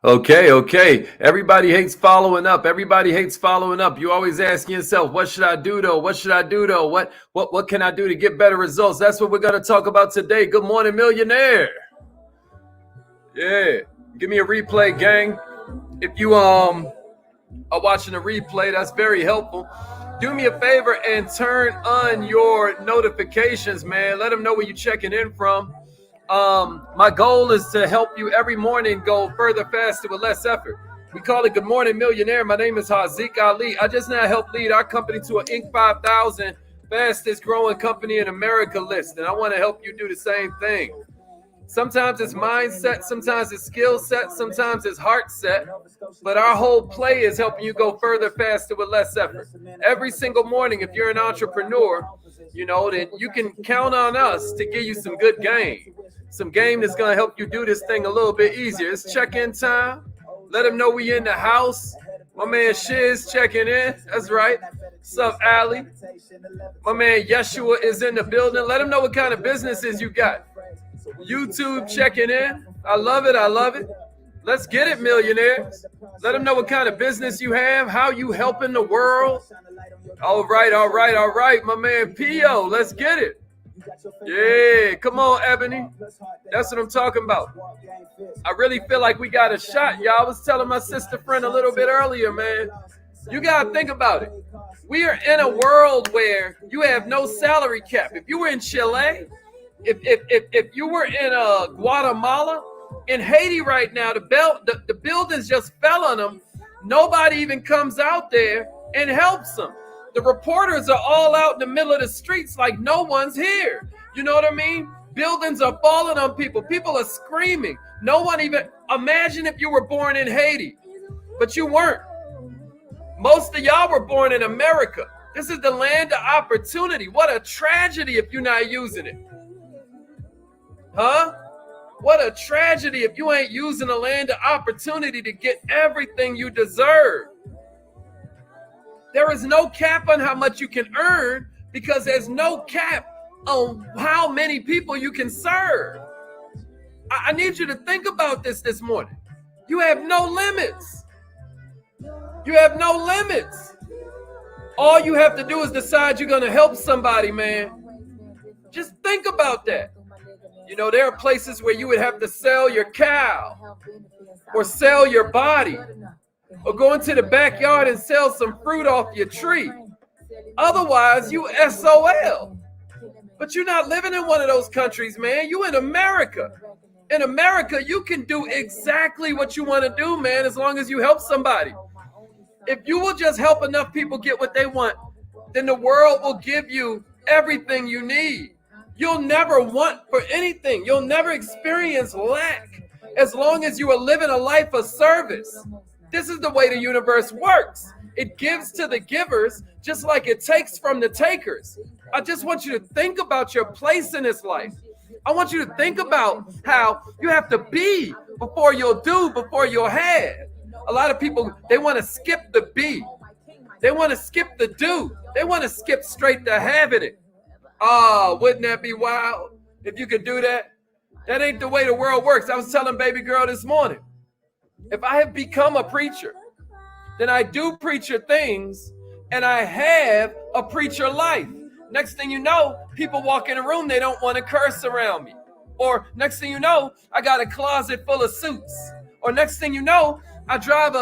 Okay. Everybody hates following up. Everybody hates following up. You always asking yourself, what should I do though? What should I do though? What can I do to get better results? That's what we're going to talk about today. Good morning, millionaire. Yeah. Give me a replay, gang. If you are watching a replay, that's very helpful. Do me a favor and turn on your notifications, man. Let them know where you're checking in from. My goal is to help you every morning go further, faster, with less effort. We call it Good Morning Millionaire. My name is Haziq Ali. I just now help lead our company to an Inc. 5000 fastest growing company in America list. And I want to help you do the same thing. Sometimes it's mindset, sometimes it's skill set, sometimes it's heart set. But our whole play is helping you go further, faster, with less effort. Every single morning, if you're an entrepreneur, then you can count on us to give you some good game. Some game that's going to help you do this thing a little bit easier. It's check-in time. Let them know we in the house. My man Shiz checking in. That's right. What's up, Ali? My man Yeshua is in the building. Let them know what kind of businesses you got. YouTube checking in. I love it. Let's get it, millionaires. Let them know what kind of business you have, how you helping the world. All right. My man Pio, let's get it. Yeah, come on, Ebony. That's what I'm talking about. I really feel like we got a shot, y'all. I was telling my sister friend a little bit earlier, man. You got to think about it. We are in a world where you have no salary cap. If you were in Chile, if you were in Guatemala, in Haiti right now, the buildings just fell on them. Nobody even comes out there and helps them. The reporters are all out in the middle of the streets like no one's here. You know what I mean? Buildings are falling on people. People are screaming. No one even, imagine if you were born in Haiti, but you weren't. Most of y'all were born in America. This is the land of opportunity. What a tragedy if you're not using it. Huh? What a tragedy if you ain't using the land of opportunity to get everything you deserve. There is no cap on how much you can earn because there's no cap on how many people you can serve. I need you to think about this morning. You have no limits. You have no limits. All you have to do is decide you're going to help somebody, man. Just think about that. There are places where you would have to sell your cow or sell your body or go into the backyard and sell some fruit off your tree. Otherwise, you SOL. But you're not living in one of those countries, man. You in America. In America, you can do exactly what you want to do, man, as long as you help somebody. If you will just help enough people get what they want, then the world will give you everything you need. You'll never want for anything. You'll never experience lack as long as you are living a life of service. This is the way the universe works. It gives to the givers just like it takes from the takers. I just want you to think about your place in this life. I want you to think about how you have to be before you'll do, before you'll have. A lot of people, they want to skip the be. They want to skip the do. They want to skip straight to having it. Oh, wouldn't that be wild if you could do that? That ain't the way the world works. I was telling baby girl this morning, if I have become a preacher, then I do preacher things and I have a preacher life. Next thing you know, people walk in a room, they don't want to curse around me. Or next thing you know, I got a closet full of suits. Or next thing you know, I drive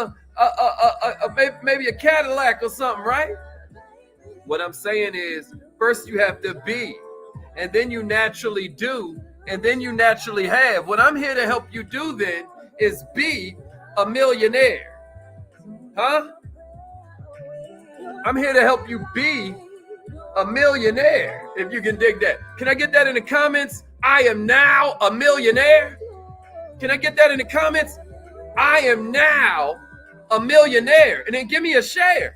maybe a Cadillac or something, right? What I'm saying is, first you have to be, and then you naturally do, and then you naturally have. What I'm here to help you do then is be a millionaire. Huh? I'm here to help you be a millionaire, if you can dig that. Can I get that in the comments? I am now a millionaire. Can I get that in the comments? I am now a millionaire. And then give me a share.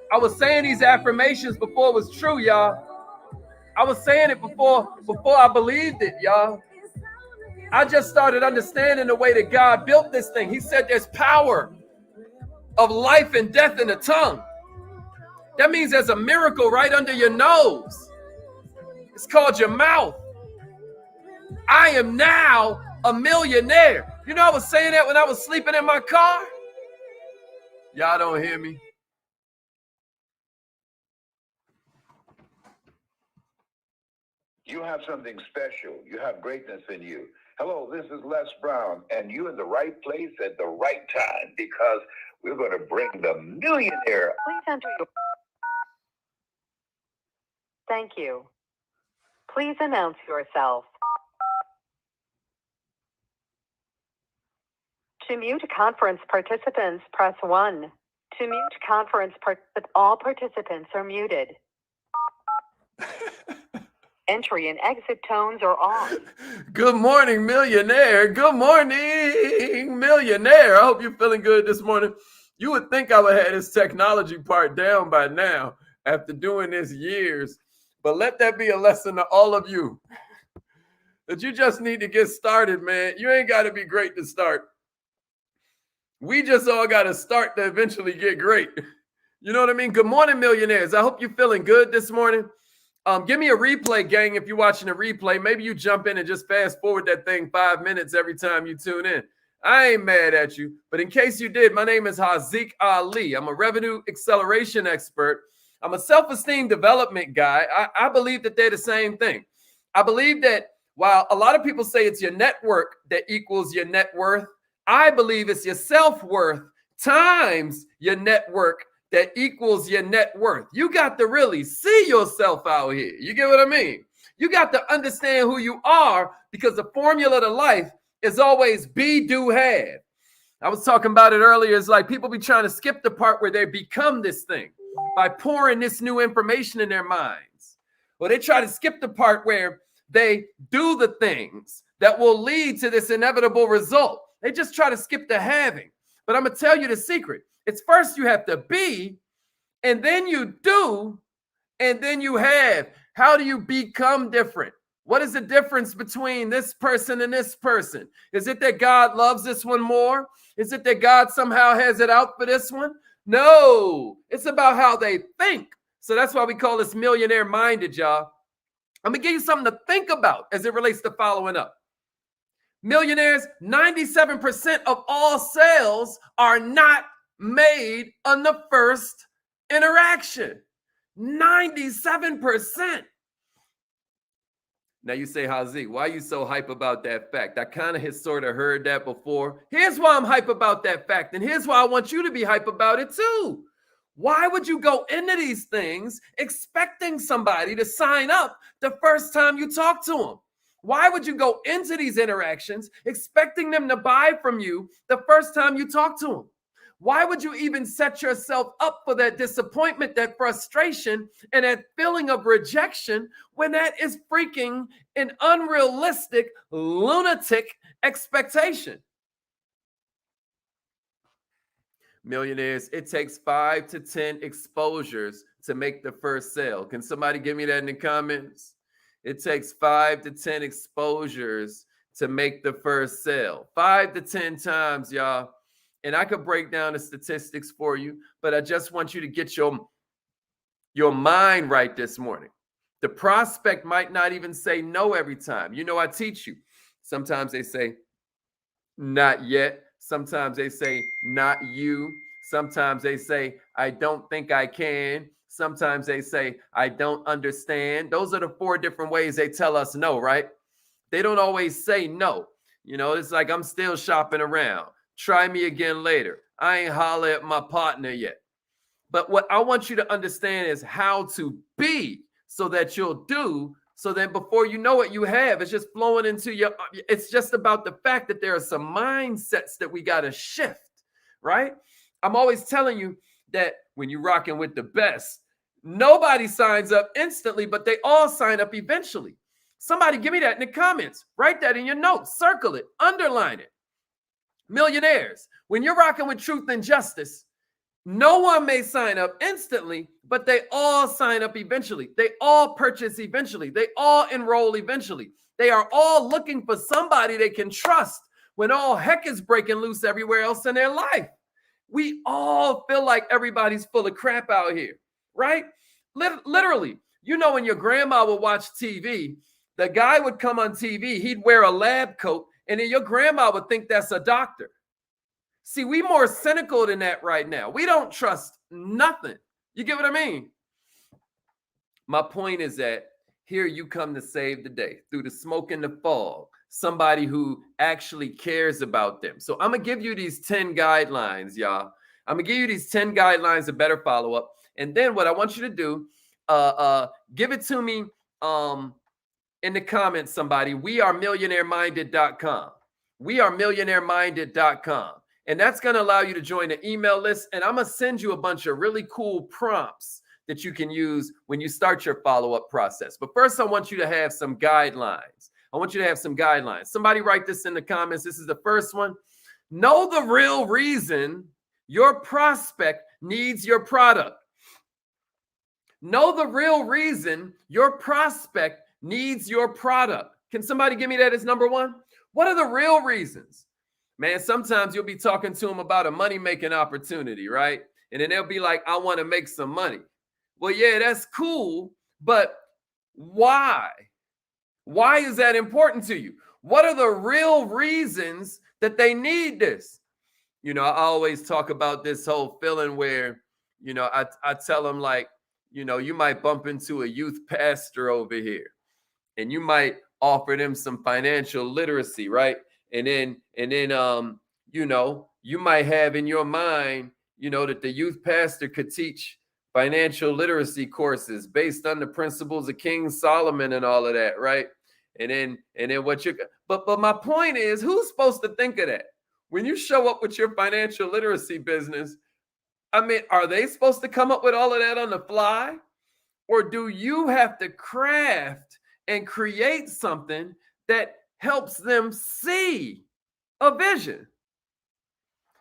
I was saying these affirmations before it was true, y'all. I was saying it before I believed it, y'all. I just started understanding the way that God built this thing. He said there's power of life and death in the tongue. That means there's a miracle right under your nose. It's called your mouth. I am now a millionaire. You know, I was saying that when I was sleeping in my car. Y'all don't hear me. You have something special. You have greatness in you. Hello, this is Les Brown, and you're in the right place at the right time because we're going to bring the millionaire. Please enter your... Thank you. Please announce yourself. To mute conference participants, press 1. To mute conference all participants are muted. Entry and exit tones are on. Good morning, millionaire. Good morning, millionaire. I hope you're feeling good this morning. You would think I would have this technology part down by now after doing this years. But let that be a lesson to all of you that you just need to get started, man. You ain't got to be great to start. We just all got to start to eventually get great. You know what I mean? Good morning, millionaires. I hope you're feeling good this morning. Give me a replay, gang, if you're watching a replay. Maybe you jump in and just fast forward that thing 5 minutes every time you tune in. I ain't mad at you. But in case you did, my name is Haziq Ali. I'm a revenue acceleration expert. I'm a self-esteem development guy. I believe that they're the same thing. I believe that while a lot of people say it's your network that equals your net worth, I believe it's your self-worth times your network that equals your net worth. You got to really see yourself out here. You get what I mean? You got to understand who you are because the formula to life is always be, do, have. I was talking about it earlier. It's like people be trying to skip the part where they become this thing by pouring this new information in their minds. Or they try to skip the part where they do the things that will lead to this inevitable result. They just try to skip the having. But I'm going to tell you the secret. It's first you have to be, and then you do, and then you have. How do you become different? What is the difference between this person and this person? Is it that God loves this one more? Is it that God somehow has it out for this one? No, it's about how they think. So that's why we call this millionaire minded, y'all. I'm going to give you something to think about as it relates to following up. Millionaires, 97% of all sales are not made on the first interaction. 97%. Now you say, Haziq, why are you so hype about that fact? I kind of had sort of heard that before. Here's why I'm hype about that fact. And here's why I want you to be hype about it too. Why would you go into these things expecting somebody to sign up the first time you talk to them? Why would you go into these interactions expecting them to buy from you the first time you talk to them? Why would you even set yourself up for that disappointment, that frustration, and that feeling of rejection when that is freaking an unrealistic, lunatic expectation? Millionaires, it takes 5 to 10 exposures to make the first sale. Can somebody give me that in the comments? It takes 5 to 10 exposures to make the first sale. 5 to 10 times, y'all. And I could break down the statistics for you, but I just want you to get your mind right this morning. The prospect might not even say no every time. You know, I teach you. Sometimes they say, not yet. Sometimes they say, not you. Sometimes they say, I don't think I can. Sometimes they say, I don't understand. Those are the 4 different ways they tell us no, right? They don't always say no. You know, it's like, I'm still shopping around. Try me again later. I ain't holler at my partner yet. But what I want you to understand is how to be so that you'll do, so that before you know it, you have. It's just flowing into your, it's just about the fact that there are some mindsets that we got to shift, right? I'm always telling you that when you're rocking with the best, nobody signs up instantly, but they all sign up eventually. Somebody give me that in the comments. Write that in your notes. Circle it. Underline it. Millionaires, when you're rocking with truth and justice, no one may sign up instantly, but they all sign up eventually. They all purchase eventually. They all enroll eventually. They are all looking for somebody they can trust when all heck is breaking loose everywhere else in their life. We all feel like everybody's full of crap out here, right? Literally, you know, when your grandma would watch TV, the guy would come on TV, he'd wear a lab coat, And then your grandma would think that's a doctor. See, we more cynical than that right now. We don't trust nothing. You get what I mean? My point is that here you come to save the day through the smoke and the fog, somebody who actually cares about them. So I'm going to give you these 10 guidelines, y'all. I'm going to give you these 10 guidelines of better follow-up. And then what I want you to do, give it to me in the comments, somebody. wearemillionaireminded.com. wearemillionaireminded.com. And that's going to allow you to join the email list. And I'm going to send you a bunch of really cool prompts that you can use when you start your follow-up process. But first, I want you to have some guidelines. I want you to have some guidelines. Somebody write this in the comments. This is the first one. Know the real reason your prospect needs your product. Know the real reason your prospect needs your product. Can somebody give me that as number one? What are the real reasons? Man, sometimes you'll be talking to them about a money-making opportunity, right? And then they'll be like, I want to make some money. Well, yeah, that's cool, but why? Why is that important to you? What are the real reasons that they need this? You know, I always talk about this whole feeling where, you know, I tell them like, you know, you might bump into a youth pastor over here and you might offer them some financial literacy, right? And then, you know, you might have in your mind, you know, that the youth pastor could teach financial literacy courses based on the principles of King Solomon and all of that, right? And then what you, but my point is, who's supposed to think of that? When you show up with your financial literacy business, I mean, are they supposed to come up with all of that on the fly? Or do you have to craft and create something that helps them see a vision?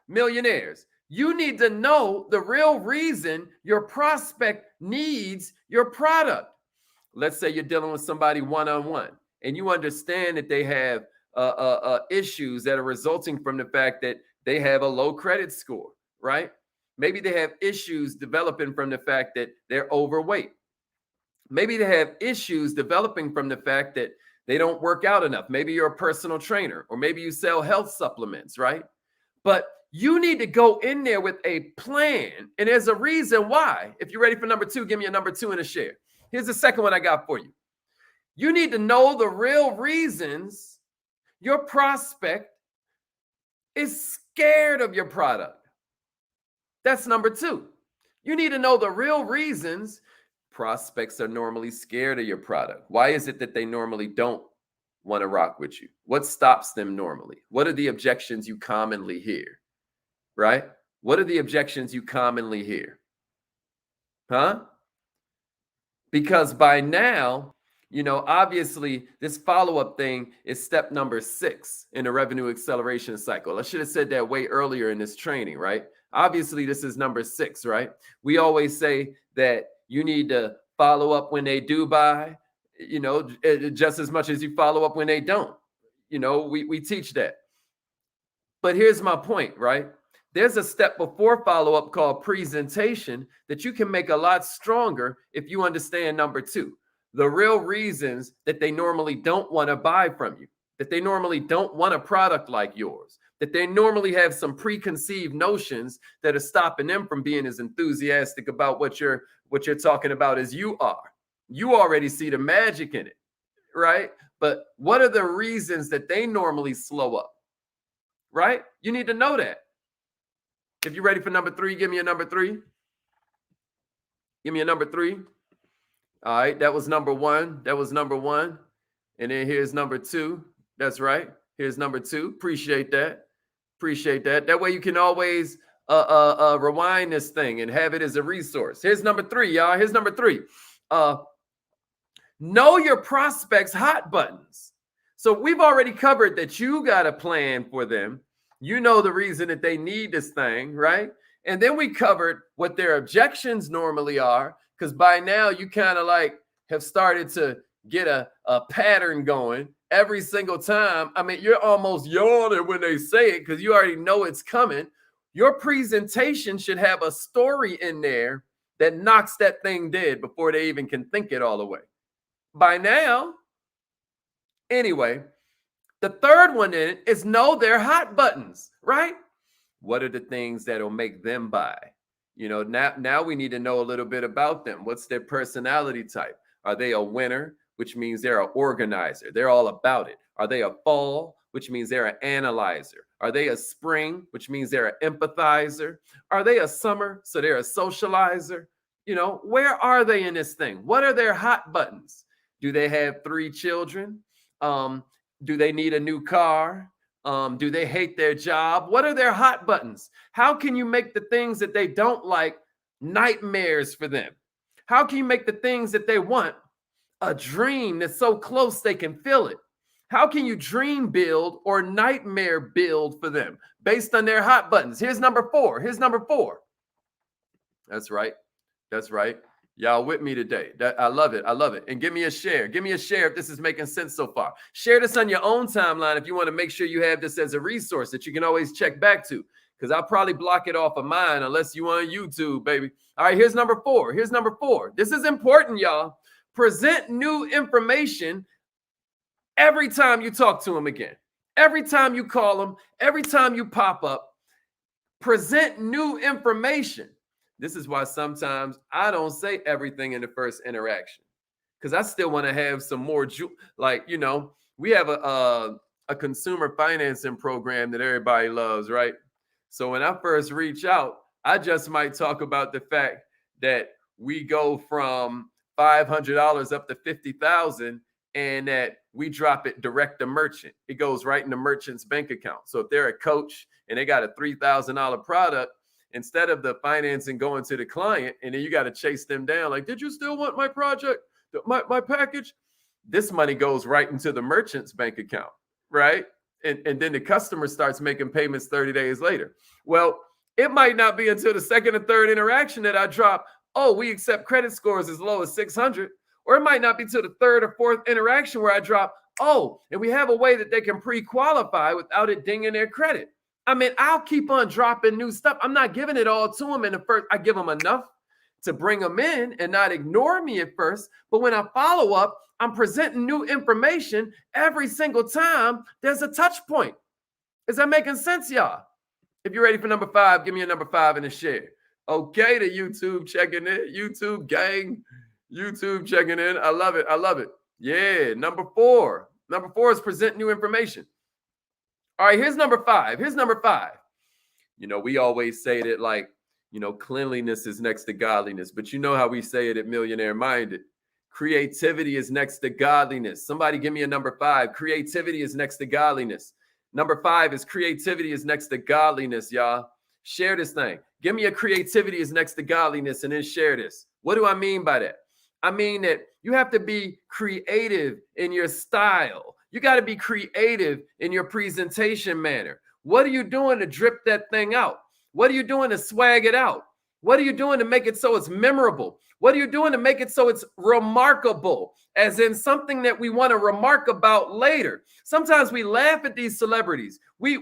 Millionaires, you need to know the real reason your prospect needs your product. Let's say you're dealing with somebody one-on-one and you understand that they have issues that are resulting from the fact that they have a low credit score, right? Maybe they have issues developing from the fact that they're overweight. Maybe they have issues developing from the fact that they don't work out enough. Maybe you're a personal trainer, or maybe you sell health supplements, right? But you need to go in there with a plan. And there's a reason why. If you're ready for number two, give me a number two and a share. Here's the second one I got for you. You need to know the real reasons your prospect is scared of your product. That's number two. You need to know the real reasons prospects are normally scared of your product. Why is it that they normally don't want to rock with you? What stops them normally? What are the objections you commonly hear? Right? What are the objections you commonly hear? Huh? Because by now, you know, obviously this follow-up thing is step number 6 in the revenue acceleration cycle. I should have said that way earlier in this training, right? Obviously, this is number 6, right? We always say that you need to follow up when they do buy, you know, just as much as you follow up when they don't. You know, we teach that. But here's my point, right? There's a step before follow-up called presentation that you can make a lot stronger if you understand number 2. The real reasons that they normally don't want to buy from you, that they normally don't want a product like yours, that they normally have some preconceived notions that are stopping them from being as enthusiastic about what you're talking about as you are. You already see the magic in it, right? But what are the reasons that they normally slow up, right? You need to know that. If you're ready for number 3, give me a number 3. Give me a number 3. All right, that was number 1. That was number 1. And then here's number 2. That's right. Here's number 2. Appreciate that. Appreciate that. That way you can always rewind this thing and have it as a resource. Here's number 3, y'all. Here's number 3. Know your prospects' hot buttons. So we've already covered that you got a plan for them. You know the reason that they need this thing, right? And then we covered what their objections normally are, because by now you kind of like have started to get a pattern going every single time. I mean, you're almost yawning when they say it because you already know it's coming. Your presentation should have a story in there that knocks that thing dead before they even can think it all the way. By now, anyway, The third one in is know their hot buttons, right? What are the things that'll make them buy? Now we need to know a little bit about them. What's their personality type? Are they a winner, which means they're an organizer? They're all about it. Are they a fall, which means they're an analyzer? Are they a spring, which means they're an empathizer? Are they a summer, so they're a socializer? Where are they in this thing? What are their hot buttons? Do they have 3 children? Do they need a new car? Do they hate their job? What are their hot buttons? How can you make the things that they don't like nightmares for them? How can you make the things that they want a dream that's so close they can feel it? How can you dream build or nightmare build for them based on their hot buttons? Here's number 4. That's right. Y'all with me today. I love it. And give me a share. Give me a share if this is making sense so far. Share this on your own timeline if you want to make sure you have this as a resource that you can always check back to, because I'll probably block it off of mine unless you on YouTube, baby. All right, here's number 4. This is important, y'all. Present new information every time you talk to them again. Every time you call them, every time you pop up, present new information. This is why sometimes I don't say everything in the first interaction, because I still want to have some more, we have a consumer financing program that everybody loves, right? So when I first reach out, I just might talk about the fact that we go from $500 up to $50,000 and that we drop it direct to merchant. It goes right in the merchant's bank account. So if they're a coach and they got a $3,000 product, instead of the financing going to the client, and then you got to chase them down, like, did you still want my project, my package? This money goes right into the merchant's bank account, right? And then the customer starts making payments 30 days later. Well, it might not be until the second or third interaction that I drop, oh, we accept credit scores as low as 600. Or it might not be till the third or fourth interaction where I drop, oh, and we have a way that they can pre-qualify without it dinging their credit. I mean, I'll keep on dropping new stuff. I'm not giving it all to them in the first. I give them enough to bring them in and not ignore me at first. But when I follow up, I'm presenting new information every single time there's a touch point. Is that making sense, y'all? If you're ready for number 5, give me a number 5 and a share. Okay, the YouTube checking in. YouTube gang. YouTube checking in. I love it. Yeah, number 4. Number 4 is present new information. All right, here's number 5. We always say that, like, cleanliness is next to godliness, but you know how we say it at Millionaire Minded. Creativity is next to godliness. Somebody give me a number 5. Creativity is next to godliness. Number 5 is creativity is next to godliness, y'all. Share this thing. Give me a creativity is next to godliness and then share this. What do I mean by that? I mean that you have to be creative in your style. You got to be creative in your presentation manner. What are you doing to drip that thing out? What are you doing to swag it out? What are you doing to make it so it's memorable? What are you doing to make it so it's remarkable, as in something that we want to remark about later? Sometimes we laugh at these celebrities. We're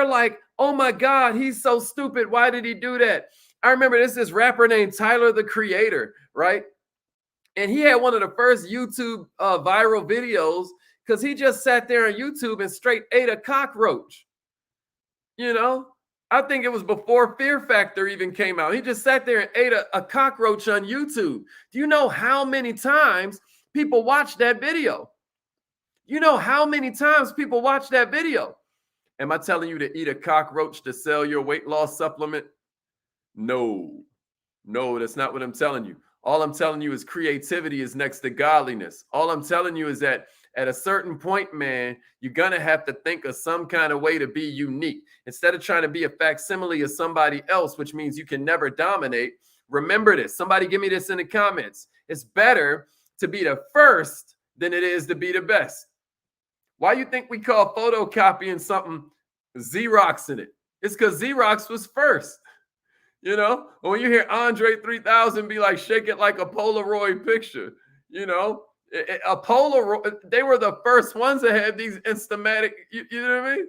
like, oh my God, he's so stupid. Why did he do that? I remember this rapper named Tyler, the Creator, right? And he had one of the first YouTube viral videos because he just sat there on YouTube and straight ate a cockroach. I think it was before Fear Factor even came out. He just sat there and ate a cockroach on YouTube. Do you know how many times people watch that video? Am I telling you to eat a cockroach to sell your weight loss supplement? No, that's not what I'm telling you. All I'm telling you is creativity is next to godliness. All I'm telling you is that at a certain point, man, you're going to have to think of some kind of way to be unique. Instead of trying to be a facsimile of somebody else, which means you can never dominate, remember this. Somebody give me this in the comments. It's better to be the first than it is to be the best. Why you think we call photocopying something Xeroxing it? It's because Xerox was first. When you hear Andre 3000 be like, shake it like a Polaroid picture, a Polaroid, they were the first ones that had these Instamatic, you know what I mean?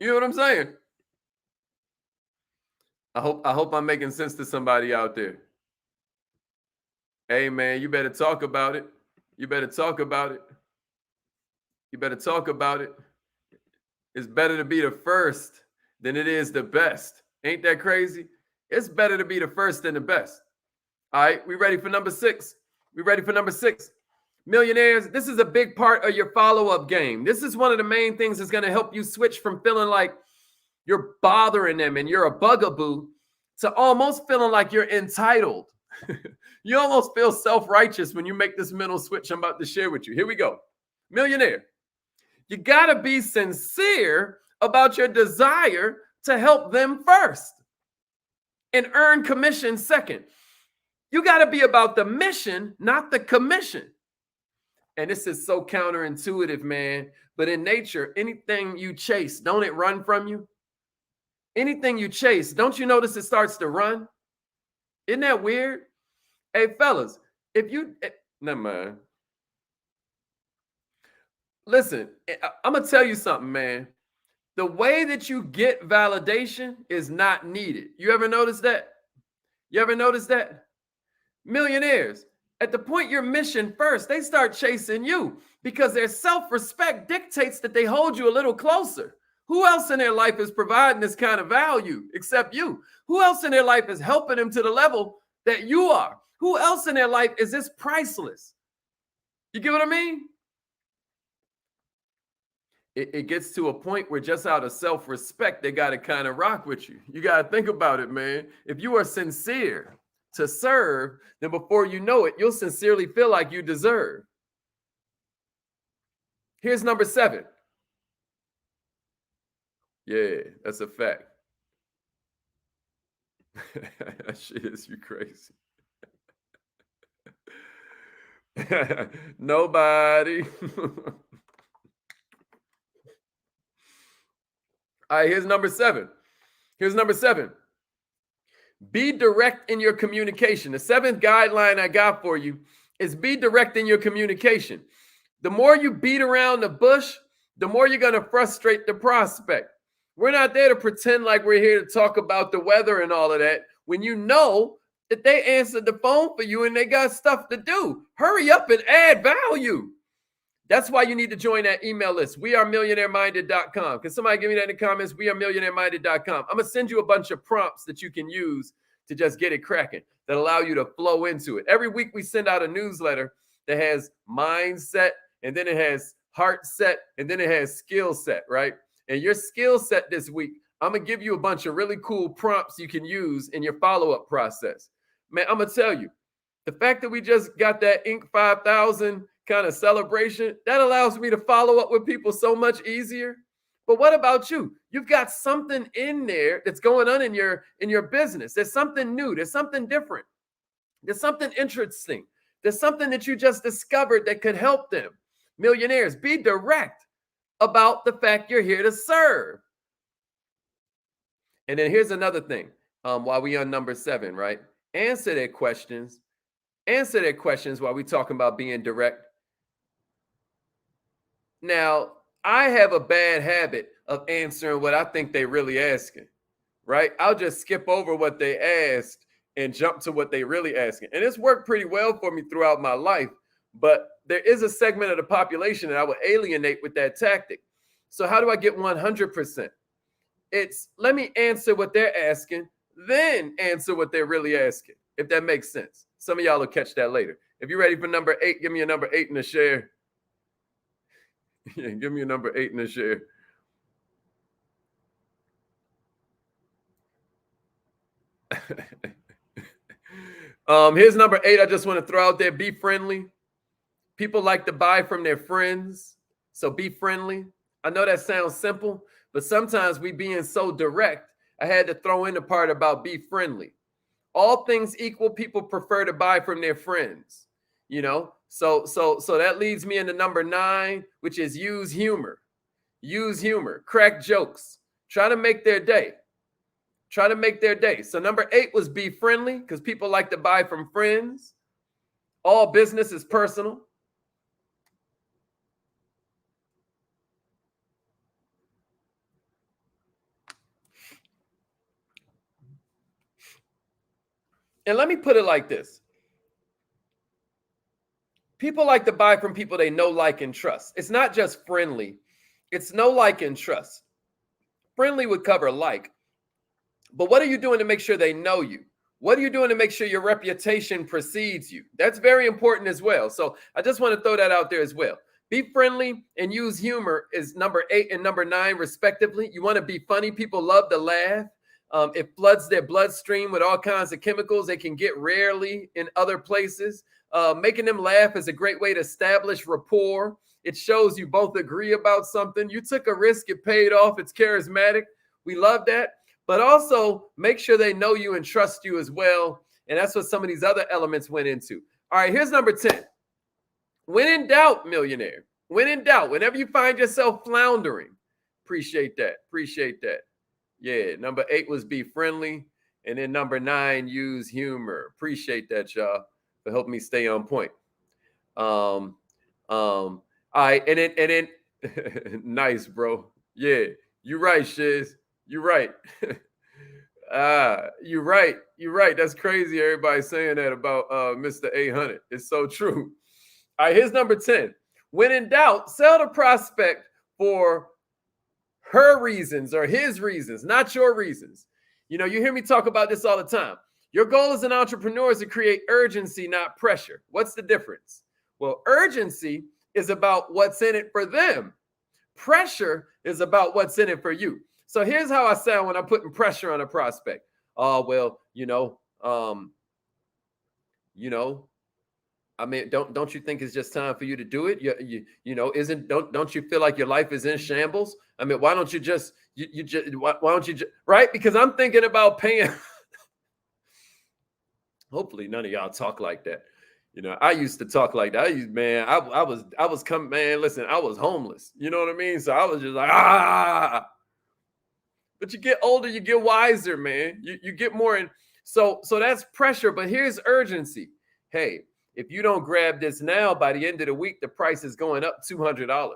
You know what I'm saying? I hope I'm making sense to somebody out there. Hey man, you better talk about it. You better talk about it. It's better to be the first than it is the best. Ain't that crazy? It's better to be the first than the best. All right, we ready for number 6? We ready for number 6? Millionaires, this is a big part of your follow-up game. This is one of the main things that's going to help you switch from feeling like you're bothering them and you're a bugaboo to almost feeling like you're entitled. You almost feel self-righteous when you make this mental switch I'm about to share with you. Here we go. Millionaire, you got to be sincere about your desire to help them first and earn commission second. You got to be about the mission, not the commission. And this is so counterintuitive, man. But in nature, anything you chase, don't it run from you? Anything you chase, don't you notice it starts to run? Isn't that weird? Hey, fellas, if you, never mind. Listen, I'm going to tell you something, man. The way that you get validation is not needed. You ever notice that? You ever notice that? Millionaires, at the point you're mission first, they start chasing you because their self-respect dictates that they hold you a little closer. Who else in their life is providing this kind of value except you? Who else in their life is helping them to the level that you are? Who else in their life is this priceless? You get what I mean? It gets to a point where just out of self-respect, they got to kind of rock with you. You got to think about it, man. If you are sincere to serve, then before you know it, you'll sincerely feel like you deserve. Here's number 7. Yeah, that's a fact. That shit is you crazy. Nobody. All right, here's number 7. Here's number 7. Be direct in your communication. The 7th guideline I got for you is be direct in your communication. The more you beat around the bush, the more you're going to frustrate the prospect. We're not there to pretend like we're here to talk about the weather and all of that when you know that they answered the phone for you and they got stuff to do. Hurry up and add value. That's why you need to join that email list. WeAreMillionaireMinded.com. Can somebody give me that in the comments? WeAreMillionaireMinded.com. I'm going to send you a bunch of prompts that you can use to just get it cracking, that allow you to flow into it. Every week we send out a newsletter that has mindset, and then it has heart set, and then it has skill set, right? And your skill set this week, I'm going to give you a bunch of really cool prompts you can use in your follow-up process. Man, I'm going to tell you, the fact that we just got that Inc. 5000 kind of celebration, that allows me to follow up with people so much easier. But what about you? You've got something in there that's going on in your business. There's something new. There's something different. There's something interesting. There's something that you just discovered that could help them. Millionaires, be direct about the fact you're here to serve. And then here's another thing. While we on number 7, right? Answer their questions. Answer their questions while we're talking about being direct. Now, I have a bad habit of answering what I think they really asking, right? I'll just skip over what they asked and jump to what they really asking. And it's worked pretty well for me throughout my life, but there is a segment of the population that I would alienate with that tactic. So how do I get 100%? It's let me answer what they're asking, then answer what they're really asking, if that makes sense. Some of y'all will catch that later. If you're ready for number 8, give me a number 8 in the share. Yeah, give me a number 8 in the share. Here's number 8. I just want to throw out there. Be friendly. People like to buy from their friends. So be friendly. I know that sounds simple, but sometimes we being so direct, I had to throw in the part about be friendly. All things equal, people prefer to buy from their friends, you know? So that leads me into number 9, which is use humor. Use humor, crack jokes, try to make their day. Try to make their day. So number 8 was be friendly because people like to buy from friends. All business is personal. And let me put it like this. People like to buy from people they know, like, and trust. It's not just friendly. It's know, like, and trust. Friendly would cover like. But what are you doing to make sure they know you? What are you doing to make sure your reputation precedes you? That's very important as well. So I just want to throw that out there as well. Be friendly and use humor is number 8 and number 9, respectively. You want to be funny. People love to laugh. It floods their bloodstream with all kinds of chemicals they can get rarely in other places. Making them laugh is a great way to establish rapport. It shows you both agree about something. You took a risk, it paid off. It's charismatic. We love that. But also make sure they know you and trust you as well. And that's what some of these other elements went into. All right, here's number 10. When in doubt, millionaire. When in doubt, whenever you find yourself floundering, appreciate that. Appreciate that. Yeah, number 8 was be friendly. And then number 9, use humor. Appreciate that, y'all, for helping me stay on point. All right, and then nice, bro. Yeah, you're right, Shiz. You're right. You're right. You're right. That's crazy. Everybody saying that about Mr. 800. It's so true. All right, here's number 10. When in doubt, sell the prospect for her reasons or his reasons, not your reasons. You know, you hear me talk about this all the time. Your goal as an entrepreneur is to create urgency, not pressure. What's the difference? Well, urgency is about what's in it for them. Pressure is about what's in it for you. So here's how I sound when I'm putting pressure on a prospect. Oh, well, I mean, don't you think it's just time for you to do it? Don't you feel like your life is in shambles? I mean, why don't you just right? Because I'm thinking about paying. Hopefully none of y'all talk like that. You know, I used to talk like that. I was coming, man, listen, I was homeless. You know what I mean? So I was just like, But you get older, you get wiser, man. You get more in. So that's pressure, but here's urgency. Hey, if you don't grab this now, by the end of the week, the price is going up $200.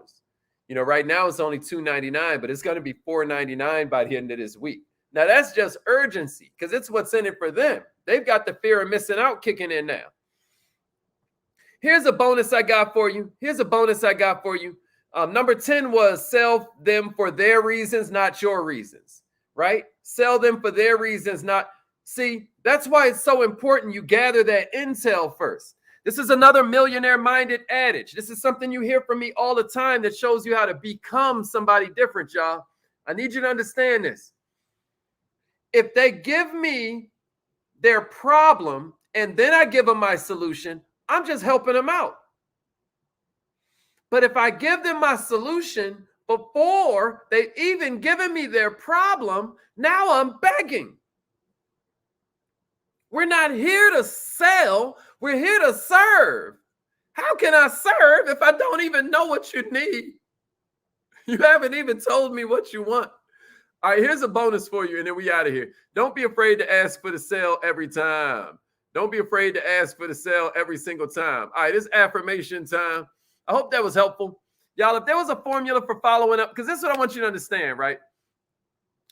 You know, right now it's only $299, but it's going to be $499 by the end of this week. Now that's just urgency because it's what's in it for them. They've got the fear of missing out kicking in now. Here's a bonus I got for you. Number 10 was sell them for their reasons, not your reasons, right? Sell them for their reasons, not. See, that's why it's so important you gather that intel first. This is another millionaire-minded adage. This is something you hear from me all the time that shows you how to become somebody different, y'all. I need you to understand this. If they give me their problem and then I give them my solution, I'm just helping them out. But if I give them my solution before they've even given me their problem, now I'm begging. We're not here to sell. We're here to serve. How can I serve if I don't even know what you need? You haven't even told me what you want. All right, here's a bonus for you, and then we out of here. Don't be afraid to ask for the sale every time. Don't be afraid to ask for the sale every single time. All right, it's affirmation time. I hope that was helpful. Y'all, if there was a formula for following up, because this is what I want you to understand, right?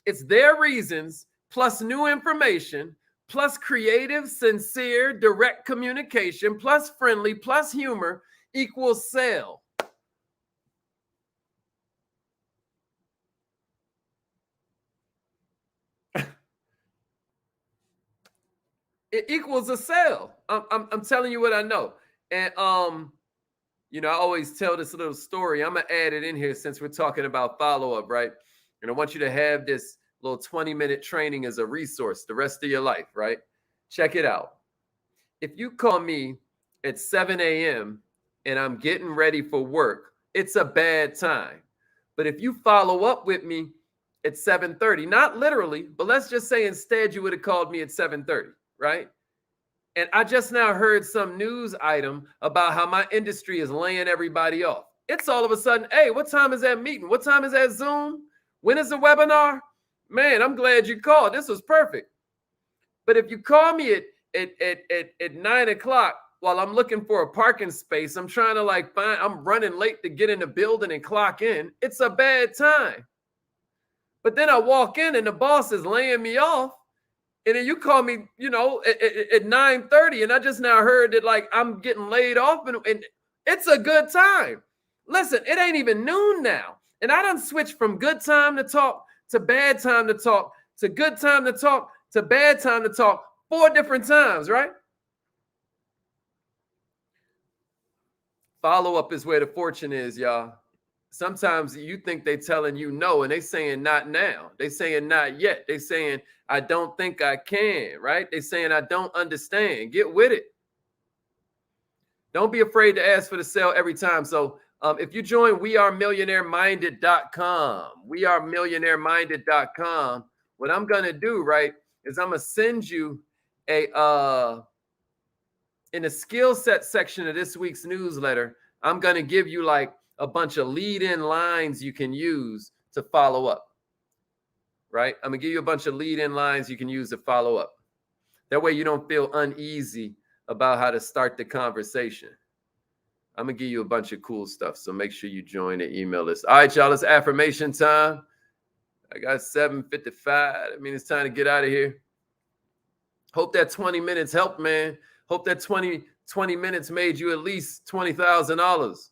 It's their reasons plus new information plus creative, sincere, direct communication, plus friendly, plus humor equals sale. It equals a sale. I'm telling you what I know. And I always tell this little story. I'm gonna add it in here since we're talking about follow-up, right? And I want you to have this little 20-minute training as a resource the rest of your life, right? Check it out. If you call me at 7 a.m. and I'm getting ready for work, it's a bad time. But if you follow up with me at 7:30, not literally, but let's just say instead you would have called me at 7:30, right? And I just now heard some news item about how my industry is laying everybody off. It's all of a sudden, hey, what time is that meeting? What time is that Zoom? When is the webinar? Man, I'm glad you called. This was perfect. But if you call me at 9 o'clock while I'm looking for a parking space, I'm trying to I'm running late to get in the building and clock in. It's a bad time. But then I walk in and the boss is laying me off. And then you call me, at 9:30, and I just now heard that I'm getting laid off. And It's a good time. Listen, it ain't even noon now. And I done switched from good time to talk to bad time to talk to good time to talk to bad time to talk 4 different times, right? Follow up is where the fortune is, y'all. Sometimes you think they telling you no, and they saying not now. They saying not yet. They saying, I don't think I can, right? They saying, I don't understand. Get with it. Don't be afraid to ask for the sale every time. So if you join wearemillionaireminded.com, wearemillionaireminded.com, what I'm going to do, right, is I'm going to send you a, in the skill set section of this week's newsletter, I'm going to give you like a bunch of lead-in lines you can use to follow up, right? I'm going to give you a bunch of lead-in lines you can use to follow up. That way you don't feel uneasy about how to start the conversation. I'm going to give you a bunch of cool stuff, so make sure you join the email list. All right, y'all, it's affirmation time. I got 7:55. I mean, it's time to get out of here. Hope that 20 minutes helped, man. Hope that 20 minutes made you at least $20,000,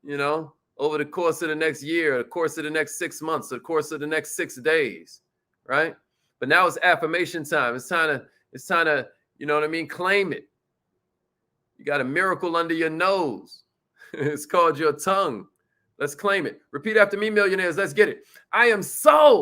you know, over the course of the next year, the course of the next 6 months, the course of the next 6 days, right? But now it's affirmation time. It's time to, you know what I mean, claim it. You got a miracle under your nose. It's called your tongue. Let's claim it. Repeat after me, millionaires. Let's get it. I am so